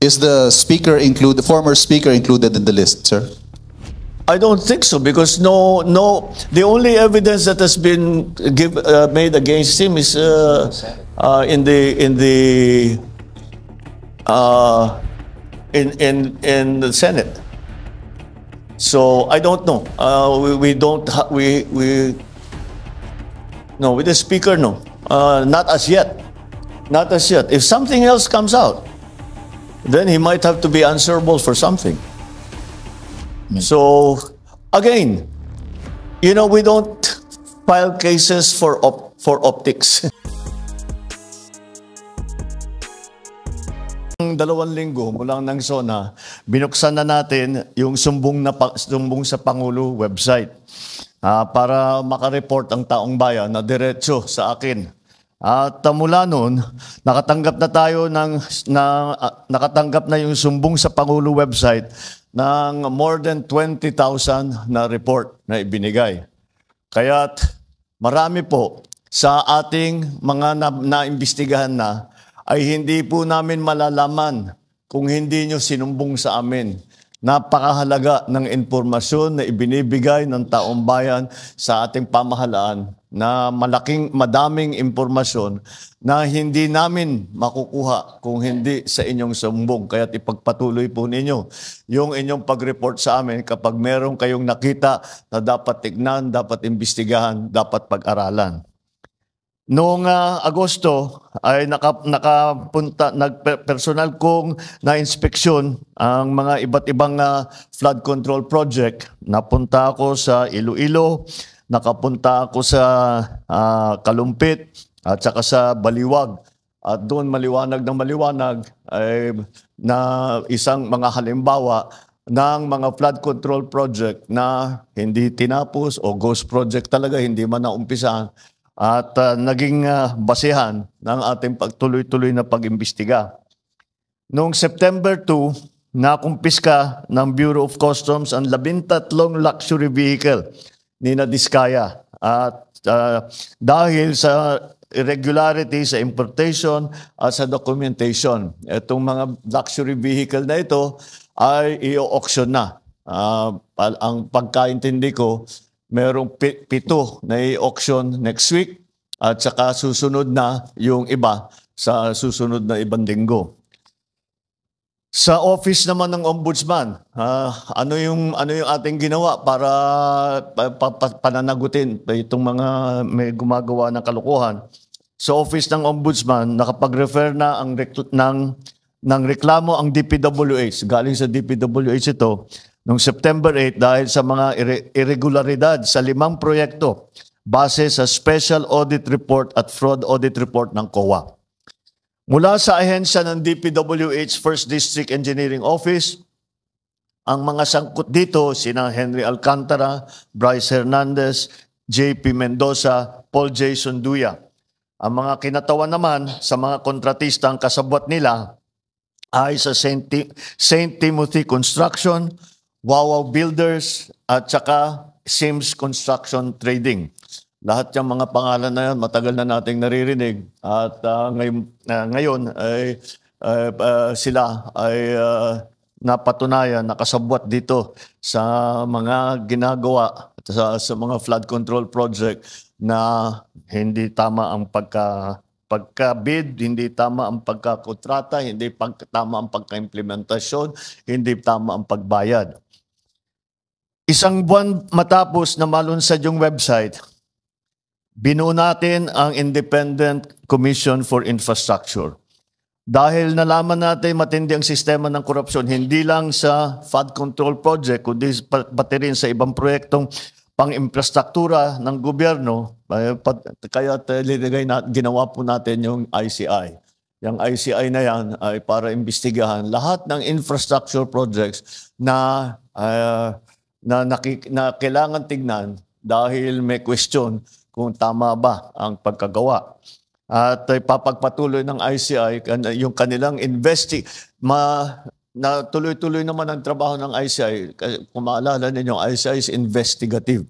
Is the speaker included, the former speaker included in the list, sir? I don't think so because the only evidence that has been made against him is in the Senate. So I don't know. No, with the speaker, no, not as yet, not as yet. If something else comes out, then he might have to be answerable for something. So, again, you know, we don't file cases for optics. 2 linggo mula ng SONA, binuksan na natin yung sumbong sa Pangulo website para makareport ang taong bayan na diretso sa akin. At mula noon, nakatanggap na yung sumbong sa Pangulo website ng more than 20,000 na report na ibinigay. Kaya't marami po sa ating mga naimbestigahan na ay hindi po namin malalaman kung hindi nyo sinumbong sa amin. Napakahalaga ng impormasyon na ibinibigay ng taong bayan sa ating pamahalaan na madaming impormasyon na hindi namin makukuha kung hindi sa inyong sumbong. Kaya't ipagpatuloy po ninyo yung inyong pag-report sa amin kapag meron kayong nakita na dapat tignan, dapat imbestigahan, dapat pag-aralan. Noong Agosto ay personal kong na-inspeksyon ang mga iba't ibang flood control project. Napunta ako sa Iloilo, nakapunta ako sa Kalumpit at saka sa Baliwag. At doon maliwanag ay na isang mga halimbawa ng mga flood control project na hindi tinapos o ghost project talaga, hindi man naumpisahan. At naging basehan ng ating pagtuloy-tuloy na pag-imbestiga. Noong September 2, nakumpiska ng Bureau of Customs ang 13 luxury vehicle ni Diskaya. At dahil sa irregularity sa importation at sa documentation, itong mga luxury vehicle na ito ay i-auction na. Ang pagkaintindi ko, merong 7 na i-auction next week at saka susunod na yung iba sa susunod na ibang linggo. Sa office naman ng Ombudsman, ano yung ating ginawa para pananagutin itong mga may gumagawa ng kalokohan? Sa office ng Ombudsman, nakapag-refer na ng reklamo ang DPWH. Galing sa DPWH ito noong September 8 dahil sa mga irregularidad sa 5 proyekto base sa Special Audit Report at Fraud Audit Report ng COA. Mula sa ahensya ng DPWH First District Engineering Office, ang mga sangkot dito sina Henry Alcantara, Bryce Hernandez, JP Mendoza, Paul Jason Duya. Ang mga kinatawan naman sa mga kontratista ang kasabwat nila ay sa St. Timothy Construction, Wawaw Builders at saka Sims Construction Trading. Lahat yung mga pangalan na yan, matagal na nating naririnig. At ngayon ay sila ay napatunayan, nakasabwat dito sa mga ginagawa, sa mga flood control project na hindi tama ang pagka-bid, hindi tama ang pagkakontrata, hindi tama ang pagka-implementasyon, hindi tama ang pagbayad. Isang buwan matapos na malunsad yung website, binuo natin ang Independent Commission for Infrastructure. Dahil nalaman natin matindi ang sistema ng korupsyon, hindi lang sa flood control project, kundi pati rin sa ibang proyektong pang-infrastruktura ng gobyerno, kaya ginawa po natin yung ICI. Yung ICI na yan ay para imbestigahan lahat ng infrastructure projects na kailangan tignan dahil may question kung tama ba ang pagkagawa. At papagpatuloy ng ICI yung kanilang na tuloy-tuloy naman ang trabaho ng ICI. Kung maalala ninyo, ICI is investigative.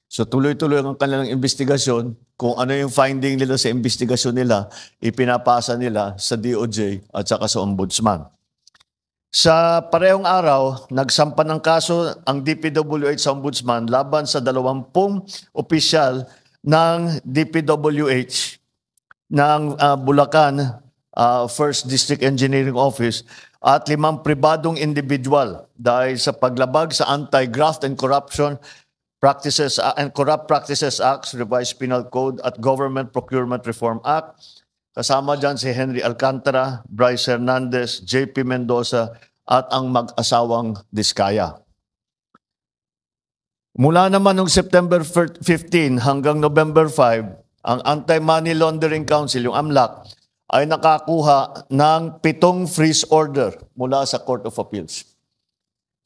So tuloy-tuloy ang kanilang investigasyon. Kung ano yung finding nila sa investigasyon nila, ipinapasa nila sa DOJ at saka sa Ombudsman. Sa parehong araw, nagsampa ng kaso ang DPWH sa Ombudsman laban sa 20 opisyal ng DPWH ng Bulacan First District Engineering Office at 5 pribadong individual dahil sa paglabag sa Anti-Graft and Corruption Practices and Corrupt Practices Act, Revised Penal Code at Government Procurement Reform Act. Kasama dyan si Henry Alcantara, Bryce Hernandez, JP Mendoza at ang mag-asawang Diskaya. Mula naman noong September 15 hanggang November 5, ang Anti-Money Laundering Council, yung AMLAC, ay nakakuha ng 7 freeze order mula sa Court of Appeals.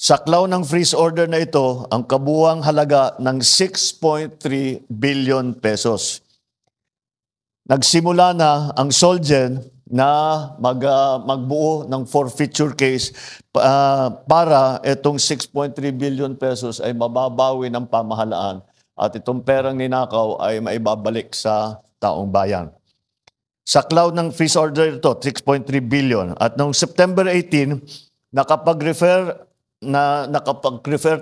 Saklaw ng freeze order na ito ang kabuuang halaga ng 6.3 billion pesos. Nagsimula na ang Solgen na magbuo ng forfeiture case para itong 6.3 billion pesos ay mababawi ng pamahalaan at itong perang ninakaw ay maibabalik sa taong bayan. Saklaw ng freeze order ito, 6.3 billion. At noong September 18, nakapag-refer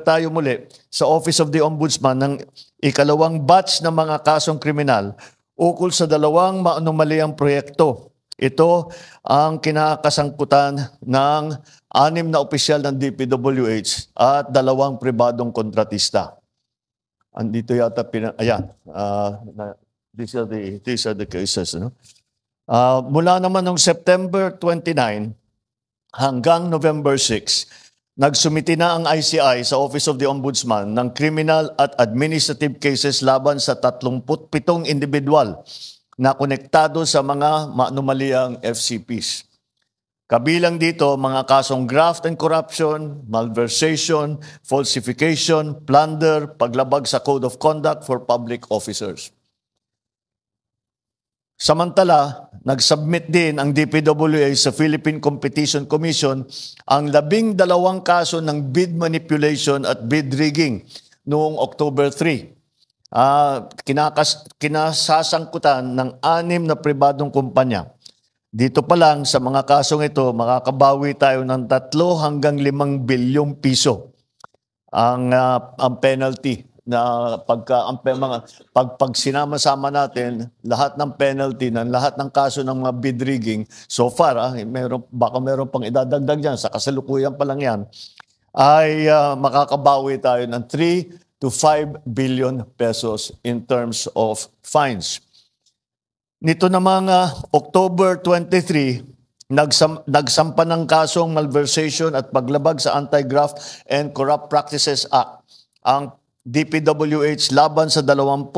tayo muli sa Office of the Ombudsman ng ikalawang batch ng mga kasong kriminal ukol sa 2 maanomaliang proyekto. Ito ang kinakasangkutan ng 6 na opisyal ng DPWH at 2 pribadong kontratista. Andito yata, ayan, these are the cases. No? Mula naman noong September 29 hanggang November 6, nagsumiti na ang ICI sa Office of the Ombudsman ng criminal at administrative cases laban sa 37 individual na konektado sa mga maanomaliang FCPs. Kabilang dito mga kasong graft and corruption, malversation, falsification, plunder, paglabag sa Code of Conduct for Public Officers. Samantala, nag-submit din ang DPWH sa Philippine Competition Commission ang 12 kaso ng bid manipulation at bid rigging noong October 3. Kinasasangkutan ng 6 na pribadong kumpanya. Dito pa lang sa mga kasong ito, makakabawi tayo ng 3 hanggang 5 bilyong piso ang penalty na pag sinama-sama natin lahat ng penalty ng lahat ng kaso ng mga bid rigging so far, baka meron pang idadagdag diyan sa kasalukuyan pa lang yan, ay makakabawi tayo ng 3 to 5 billion pesos in terms of fines. Nito namang October 23, nagsampa ng kasong malversation at paglabag sa Anti-Graft and Corrupt Practices Act ang DPWH laban sa 21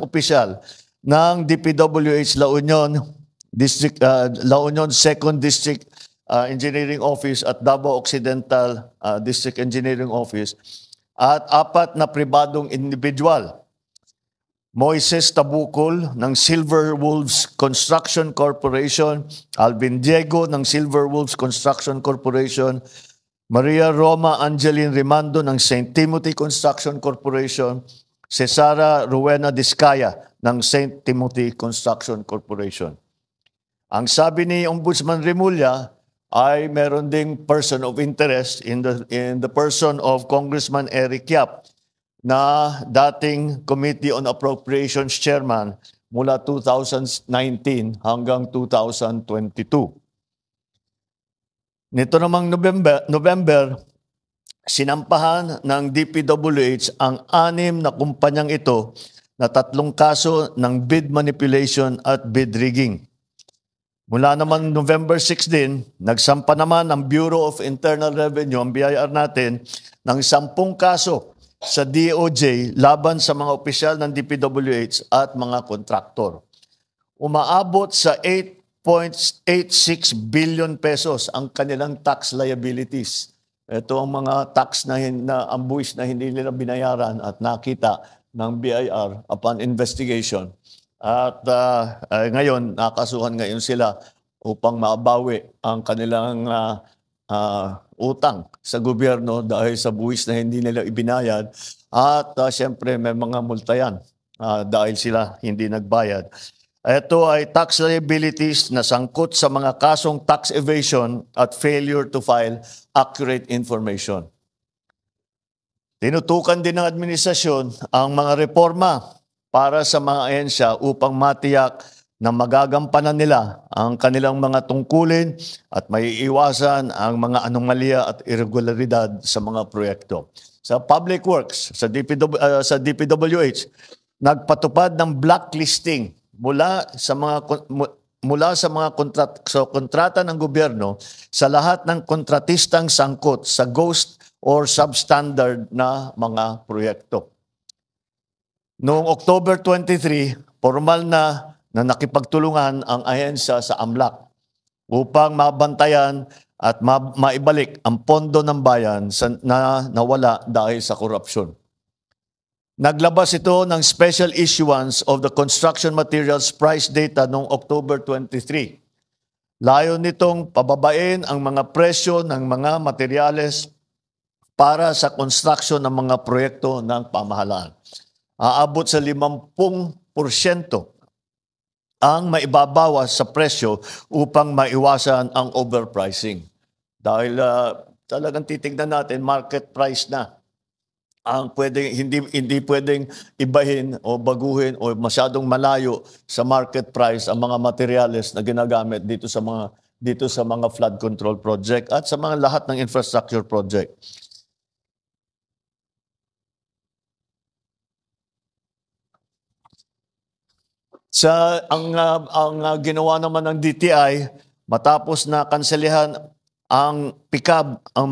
opisyal ng DPWH La Union 2nd District Engineering Office at Davao Occidental District Engineering Office at 4 na pribadong individual. Moises Tabukol ng Silver Wolves Construction Corporation, Alvin Diego ng Silver Wolves Construction Corporation, Maria Roma Angeline Rimando ng St. Timothy Construction Corporation, Cesara Rowena Diskaya ng St. Timothy Construction Corporation. Ang sabi ni Ombudsman Remulla ay meron ding person of interest in the person of Congressman Eric Yap na dating Committee on Appropriations Chairman mula 2019 hanggang 2022. Nito namang November, sinampahan ng DPWH ang 6 na kumpanyang ito na 3 kaso ng bid manipulation at bid rigging. Mula naman November 6 din, nagsampa naman ang Bureau of Internal Revenue, ang BIR natin, ng 10 kaso sa DOJ laban sa mga opisyal ng DPWH at mga kontraktor. Umaabot sa 8.86 billion pesos ang kanilang tax liabilities. Ito ang mga tax na ang buwis na hindi nila binayaran at nakita ng BIR upon investigation. At ngayon, nakasuhan ngayon sila upang mabawi ang kanilang utang sa gobyerno dahil sa buwis na hindi nila ibinayad. At siyempre may mga multa yan dahil sila hindi nagbayad. Ito ay tax liabilities na sangkot sa mga kasong tax evasion at failure to file accurate information. Tinutukan din ng administrasyon ang mga reforma para sa mga ahensya upang matiyak na magagampanan nila ang kanilang mga tungkulin at maiiwasan ang mga anomalya at irregularidad sa mga proyekto. Sa Public Works, sa DPWH, nagpatupad ng blacklisting mula sa mga kontrata ng gobyerno sa lahat ng kontratistang sangkot sa ghost or substandard na mga proyekto. Noong October 23, formal na nakipagtulungan ang ahensya sa AMLAC upang mabantayan at maibalik ang pondo ng bayan na nawala dahil sa korupsyon. Naglabas ito ng special issuance of the construction materials price data noong October 23. Layo nitong pababain ang mga presyo ng mga materyales para sa construction ng mga proyekto ng pamahalaan. Aabot sa 50% ang maibabawas sa presyo upang maiwasan ang overpricing. Dahil talagang titignan natin, market price na. Ang hindi pwedeng ibahin o baguhin o masyadong malayo sa market price ang mga materyales na ginagamit dito sa mga flood control project at sa mga lahat ng infrastructure project. Ang ginawa naman ng DTI matapos na kanselihan ang PICAB, ang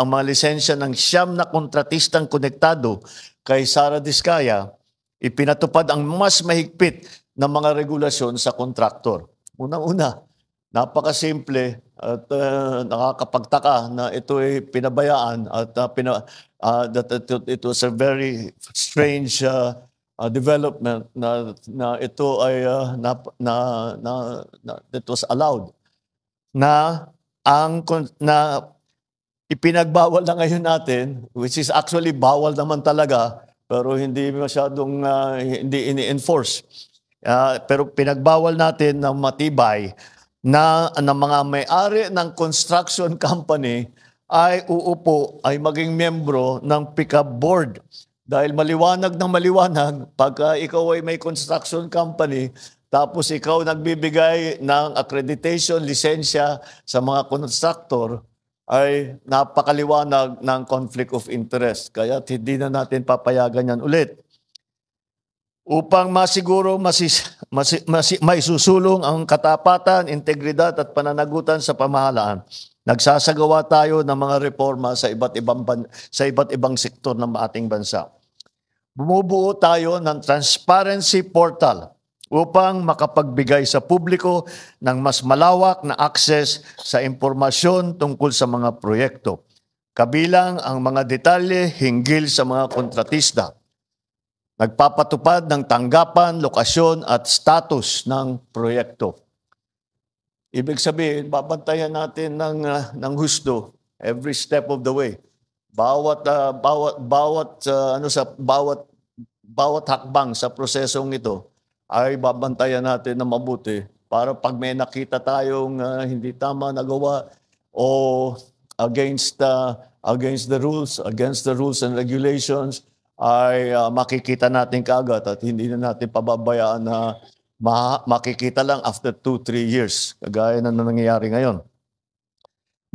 mga lisensya ng 9 na kontratistang konektado kay Sara Diskaya, ipinatupad ang mas mahigpit na mga regulasyon sa kontraktor. Unang-una, napakasimple at nakakapagtaka na ito ay pinabayaan at it was a very strange development na ito ay that was allowed na ipinagbawal na ngayon natin, which is actually bawal naman talaga, pero hindi masyadong hindi ini-enforce. Pero pinagbawal natin na matibay na mga may-ari ng construction company ay maging membro ng PICAB board. Dahil maliwanag ng maliwanag, pagka ikaw ay may construction company, tapos ikaw nagbibigay ng accreditation, lisensya sa mga contractor, ay napakaliwanag ng conflict of interest. Kaya hindi na natin papayagan yan ulit. Upang masiguro maisusulong ang katapatan, integridad at pananagutan sa pamahalaan, nagsasagawa tayo ng mga reforma sa iba't ibang sektor ng ating bansa. Bumubuo tayo ng transparency portal upang makapagbigay sa publiko ng mas malawak na access sa impormasyon tungkol sa mga proyekto, kabilang ang mga detalye hinggil sa mga kontratista. Nagpapatupad ng tanggapan, lokasyon at status ng proyekto. Ibig sabihin, babantayan natin ng husto every step of the way. Bawat hakbang sa prosesong ito ay babantayan natin na mabuti para pag may nakita tayong hindi tama nagawa o against the rules and regulations ay makikita natin kaagad at hindi na natin pababayaan na makikita lang after 2-3 years kagaya na nangyayari ngayon.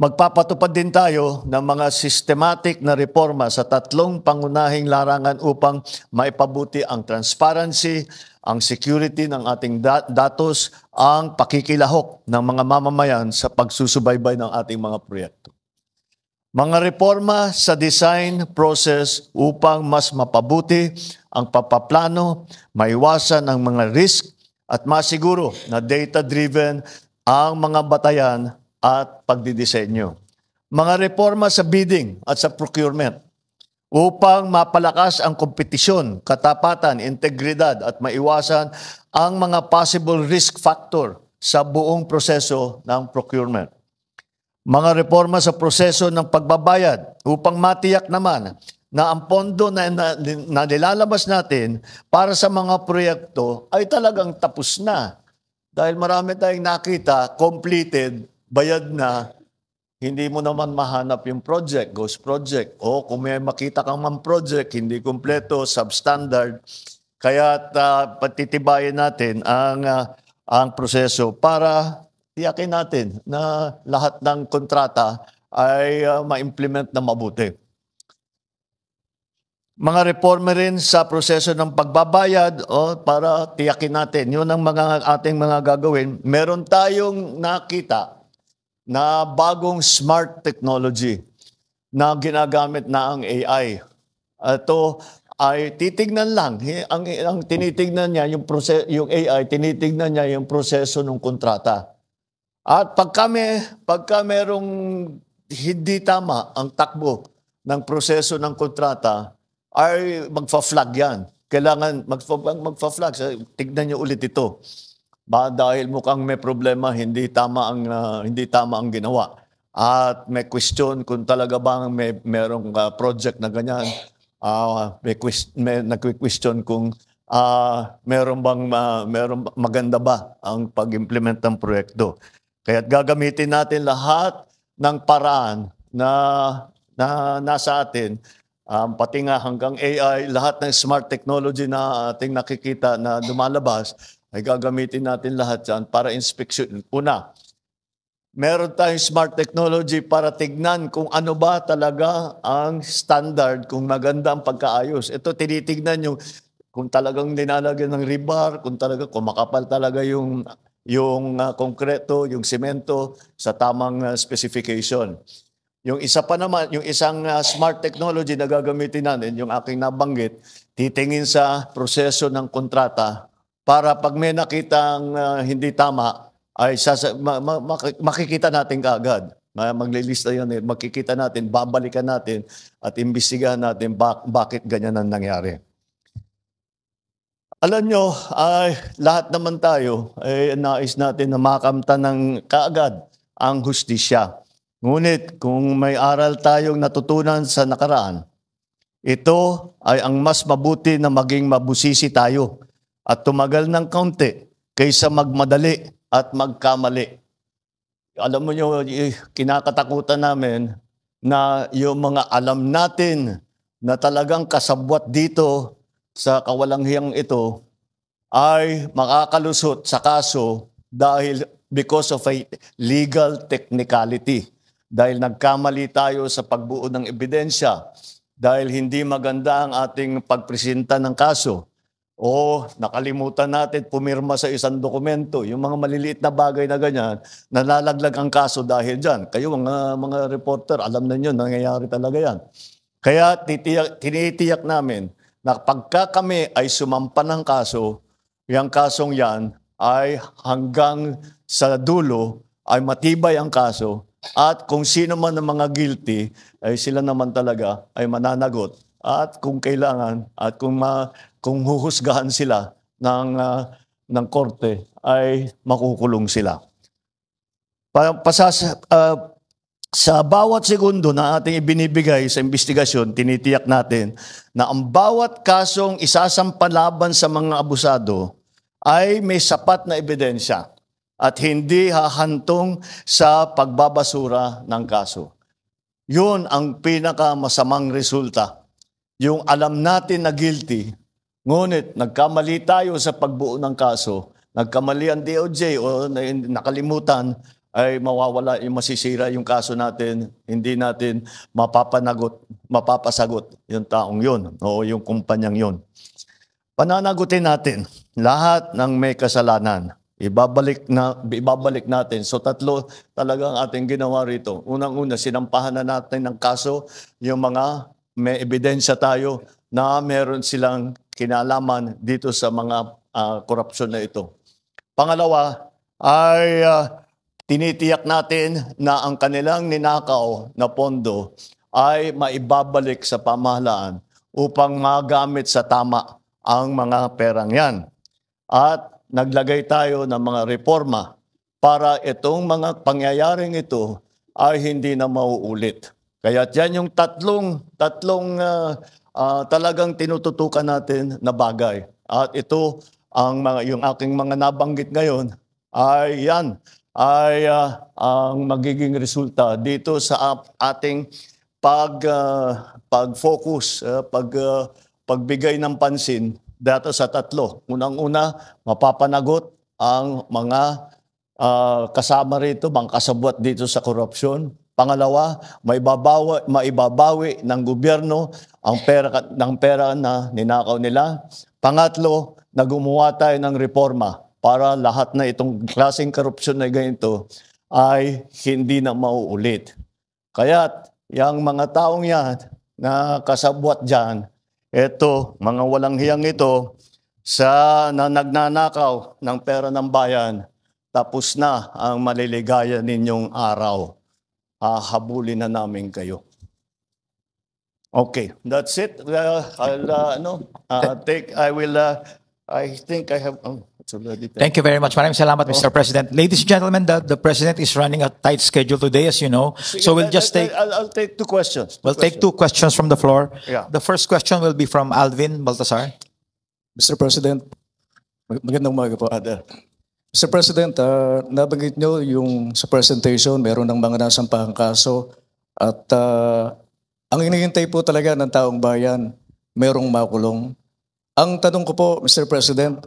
Magpapatupad din tayo ng mga systematic na reforma sa 3 pangunahing larangan upang maipabuti ang transparency, ang security ng ating datos, ang pakikilahok ng mga mamamayan sa pagsusubaybay ng ating mga proyekto. Mga reforma sa design process upang mas mapabuti ang papaplano, maiwasan ang mga risk at masiguro na data-driven ang mga batayan at pagdidisenyo. Mga reforma sa bidding at sa procurement upang mapalakas ang kompetisyon, katapatan, integridad at maiwasan ang mga possible risk factor sa buong proseso ng procurement. Mga reforma sa proseso ng pagbabayad upang matiyak naman na ang pondo na nilalabas natin para sa mga proyekto ay talagang tapos na. Dahil marami tayong nakita, completed, bayad na, hindi mo naman mahanap yung project, ghost project. O kung may makita kang man project, hindi kumpleto, substandard. Kaya patitibayin natin ang proseso para tiyakin natin na lahat ng kontrata ay ma-implement na mabuti. Mga reforma rin sa proseso ng pagbabayad para tiyakin natin. Yun ang ating mga gagawin. Meron tayong nakita na bagong smart technology na ginagamit na ang AI. Ito ay titignan lang. Ang tinitignan niya, yung AI, tinitignan niya yung proseso ng kontrata. At pagka merong hindi tama ang takbo ng proseso ng kontrata, ay magfa-flag yan. Kailangan magfa-flag. Tignan niyo ulit ito. Dahil mukhang may problema, hindi tama ang ginawa. At may question kung talaga bang merong project na ganyan. May nagque-question kung merong maganda ba ang pag-implement ng proyekto. Kaya gagamitin natin lahat ng paraan na nasa atin, pati nga hanggang AI, lahat ng smart technology na ating nakikita na lumalabas, ay gagamitin natin lahat yan para inspeksyon. Una, meron tayong smart technology para tignan kung ano ba talaga ang standard, kung maganda ang pagkaayos. Ito, tinitignan yung kung talagang linalagyan ng rebar, kung makapal talaga yung konkreto, yung semento sa tamang specification. Yung isa pa naman, yung isang smart technology na gagamitin natin, yung aking nabanggit, titingin sa proseso ng kontrata para pag may nakitang hindi tama, ay makikita natin kaagad. Maglilista yun, makikita natin, babalikan natin at imbestigahan natin bakit ganyan ang nangyari. Alam nyo, ay lahat naman tayo ay nais natin na makamtan ng kaagad ang hustisya. Ngunit kung may aral tayong natutunan sa nakaraan, ito ay ang mas mabuti na maging mabusisi tayo at tumagal ng kaunti kaysa magmadali at magkamali. Alam mo nyo, kinakatakutan namin na yung mga alam natin na talagang kasabwat dito sa kawalanghiyang ito ay makakalusot sa kaso dahil because of a legal technicality. Dahil nagkamali tayo sa pagbuo ng ebidensya, dahil hindi maganda ang ating pagpresenta ng kaso, o nakalimutan natin pumirma sa isang dokumento, yung mga maliliit na bagay na ganyan, nalalaglag ang kaso dahil dyan. Kayo mga reporter, alam na nyo, nangyayari talaga yan. Kaya tinitiyak namin na pagka kami ay sumampa ng kaso, yung kasong yan ay hanggang sa dulo ay matibay ang kaso. At kung sino man ang mga guilty, ay sila naman talaga ay mananagot. At kung kailangan, at kung huhusgahan sila ng korte, ay makukulong sila. Sa bawat segundo na ating ibinibigay sa investigasyon, tinitiyak natin na ang bawat kasong isasampalaban sa mga abusado ay may sapat na ebidensya at hindi hahantong sa pagbabasura ng kaso. Yun ang pinakamasamang resulta. Yung alam natin na guilty, ngunit nagkamali tayo sa pagbuo ng kaso, nagkamali ang DOJ o nakalimutan, ay mawawala, masisira yung kaso natin, hindi natin mapapasagot yung taong yun o yung kumpanyang yun. Pananagutin natin lahat ng may kasalanan. Ibabalik natin. So tatlo talagang ating ginawa rito. Unang-una, sinampahan na natin ng kaso yung mga may ebidensya tayo na meron silang kinalaman dito sa mga korupsyon na ito. Pangalawa ay tinitiyak natin na ang kanilang ninakaw na pondo ay maibabalik sa pamahalaan upang magamit sa tama ang mga perang yan. At naglagay tayo ng mga reforma para itong mga pangyayaring ito ay hindi na mauulit. Kaya yan yung tatlong talagang tinututukan natin na bagay. At ito yung aking mga nabanggit ngayon ay ang magiging resulta dito sa ating pag-focus, pagbigay ng pansin dito sa tatlo. Unang-una, mapapanagot ang mga kasama rito, mga kasabwat dito sa korupsyon. Pangalawa, maibabawi ng gobyerno ang pera na ninakaw nila. Pangatlo, na gumawa tayo ng reforma para lahat na itong klaseng korupsyon na ganito ay hindi na mauulit. Kaya yung mga taong yan na kasabwat dyan, ito, mga walang hiyang ito, na nagnanakaw ng pera ng bayan, tapos na ang maliligaya ninyong araw. Habulin na namin kayo. Okay, that's it. I think I have. It's already there. Thank you very much. Maraming salamat, Mr. President. Ladies and gentlemen, the President is running a tight schedule today, as you know. So we'll just take. I'll take two questions. We'll take two questions from the floor. Yeah. The first question will be from Alvin Baltasar. Mr. President, magandang umaga po. Mr. President, nabanggit nyo yung sa presentation, meron ng mga nasampahang kaso at ang hinihintay po talaga ng taong bayan, merong makulong. Ang tanong ko po, Mr. President,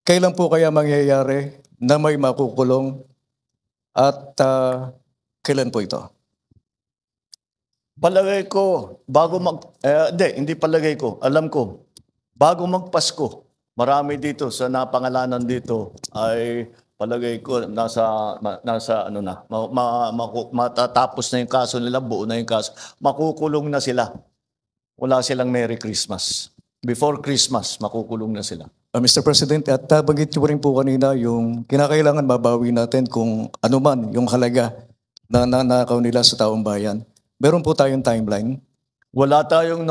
kailan po kaya mangyayari na may makukulong at kailan po ito? Palagay ko, hindi palagay ko, alam ko, bago magpasko, marami dito sa napangalanan dito ay palagay ko nasa matatapos na yung kaso nila, buo na yung kaso. Makukulong na sila. Wala silang Merry Christmas. Before Christmas, makukulong na sila. Mr. President, at nabanggit nyo rin po kanina yung kinakailangan mabawi natin kung ano man yung halaga na nanakaw nila sa taong bayan. Meron po tayong timeline. Wala tayong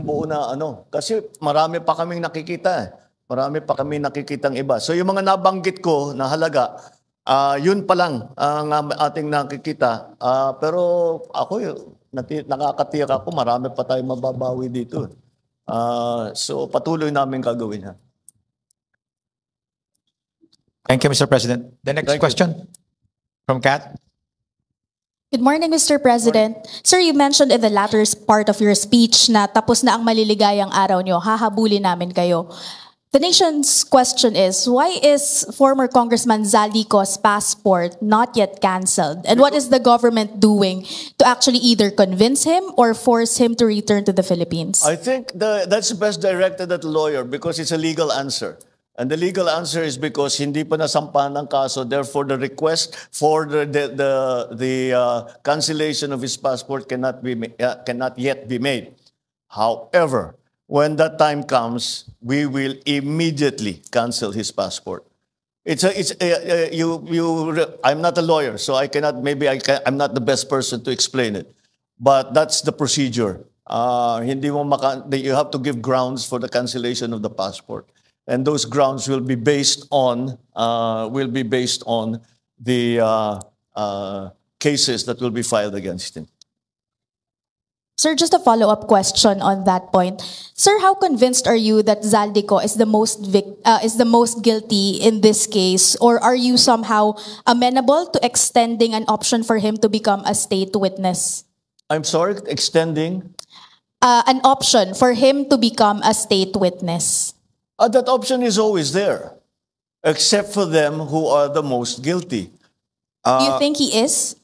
buo na kasi marami pa kaming nakikita. Marami pa kaming nakikitang iba. So yung mga nabanggit ko na halaga, yun pa lang ang ating nakikita. Pero ako, nakakatiyak ako, marami pa tayong mababawi dito. So patuloy namin gagawin. Thank you, Mr. President. The next question from Kat. Good morning, Mr. President. Sir, you mentioned in the latter part of your speech na tapos na ang maliligayang araw nyo, hahabulin namin kayo. The nation's question is, why is former Congressman Zaldico's passport not yet canceled? And what is the government doing to actually either convince him or force him to return to the Philippines? I think that's best directed at the lawyer because it's a legal answer. And the legal answer is because hindi pa nasampahan ng kaso, therefore the request for the cancellation of his passport cannot yet be made. However, when that time comes, we will immediately cancel his passport. I'm not a lawyer, so I'm not the best person to explain it. But that's the procedure. You have to give grounds for the cancellation of the passport. And those grounds will be based on the cases that will be filed against him. Sir, just a follow-up question on that point. Sir, how convinced are you that Zaldico is the most guilty in this case, or are you somehow amenable to extending an option for him to become a state witness? I'm sorry, extending an option for him to become a state witness. That option is always there, except for them who are the most guilty. Do you think he is?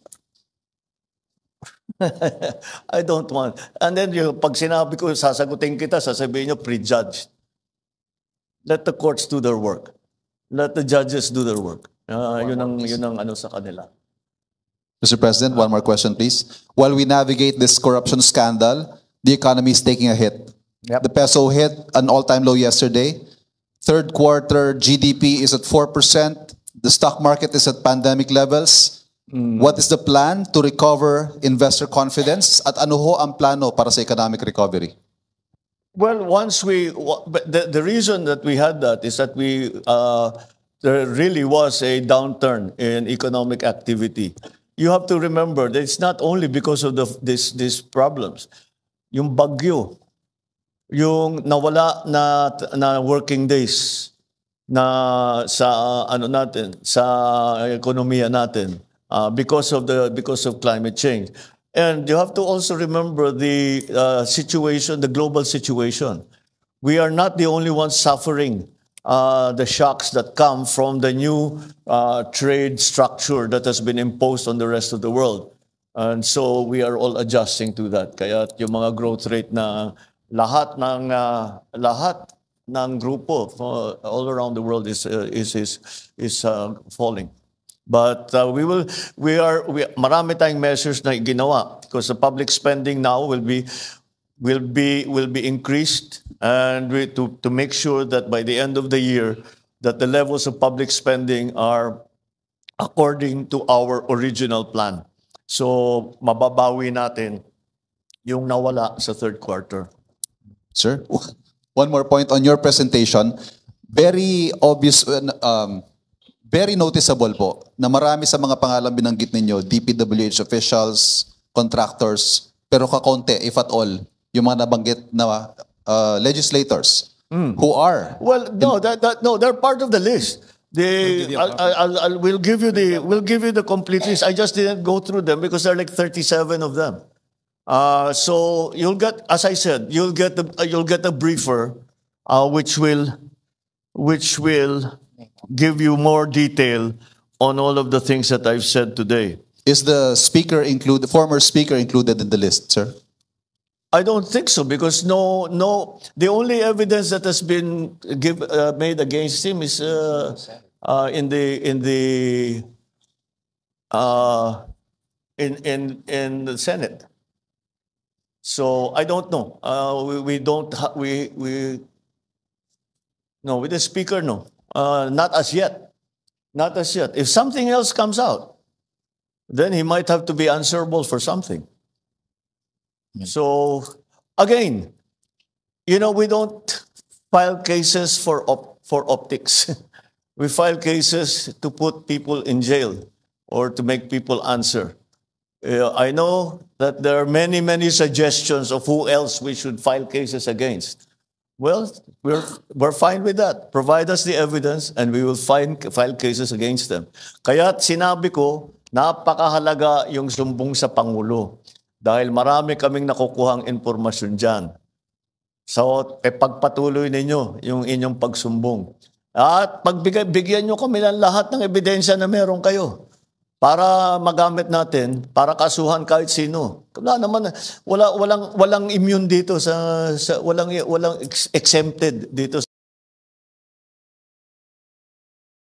I don't want. And then pag sinabi ko, sasagutin kita, sasabihin nyo, prejudged. Let the courts do their work. Let the judges do their work. Yun ang sa kanila. Mr. President, one more question, please. While we navigate this corruption scandal, the economy is taking a hit. Yep. The peso hit an all-time low yesterday. Third quarter GDP is at 4%. The stock market is at pandemic levels. What is the plan to recover investor confidence? At ano ho ang plano para sa economic recovery? Well, the reason that we had that is that there really was a downturn in economic activity. you have to remember that it's not only because of these problems. Yung bagyo, yung nawala na working days na sa ano natin, sa ekonomiya natin because of climate change. And you have to also remember the situation, the global situation. We are not the only ones suffering the shocks that come from the new trade structure that has been imposed on the rest of the world. And so we are all adjusting to that. Kaya yung mga growth rate na lahat ng grupo all around the world is falling. But marami tayong measures na ginawa because the public spending now will be increased, and to make sure that by the end of the year that the levels of public spending are according to our original plan. So mababawi natin yung nawala sa third quarter. Sir, one more point on your presentation. Very obvious, very noticeable po na marami sa mga pangalan binanggit ninyo, DPWH officials, contractors, pero kakonte, if at all, yung mga nabanggit na legislators who are. Well, no, they're part of the list. We'll give you the complete list. I just didn't go through them because there are like 37 of them. So you'll get, as I said, you'll get a briefer, which will give you more detail on all of the things that I've said today. Is the former speaker included in the list, sir? I don't think so because no. The only evidence that has been made against him is in the Senate. So I don't know. No, with the speaker, no. Not as yet. Not as yet. If something else comes out, then he might have to be answerable for something. So, again, we don't file cases for optics. We file cases to put people in jail or to make people answer. I know that there are many, many suggestions of who else we should file cases against. Well, we're fine with that. Provide us the evidence and we will file cases against them. Kaya sinabi ko, napakahalaga yung sumbong sa Pangulo. Dahil marami kaming nakukuhang impormasyon dyan. So, pagpatuloy ninyo yung inyong pagsumbong. At bigyan nyo kami ng lahat ng ebidensya na meron kayo para magamit natin, para kasuhan kahit sino. Walang immune dito walang exempted dito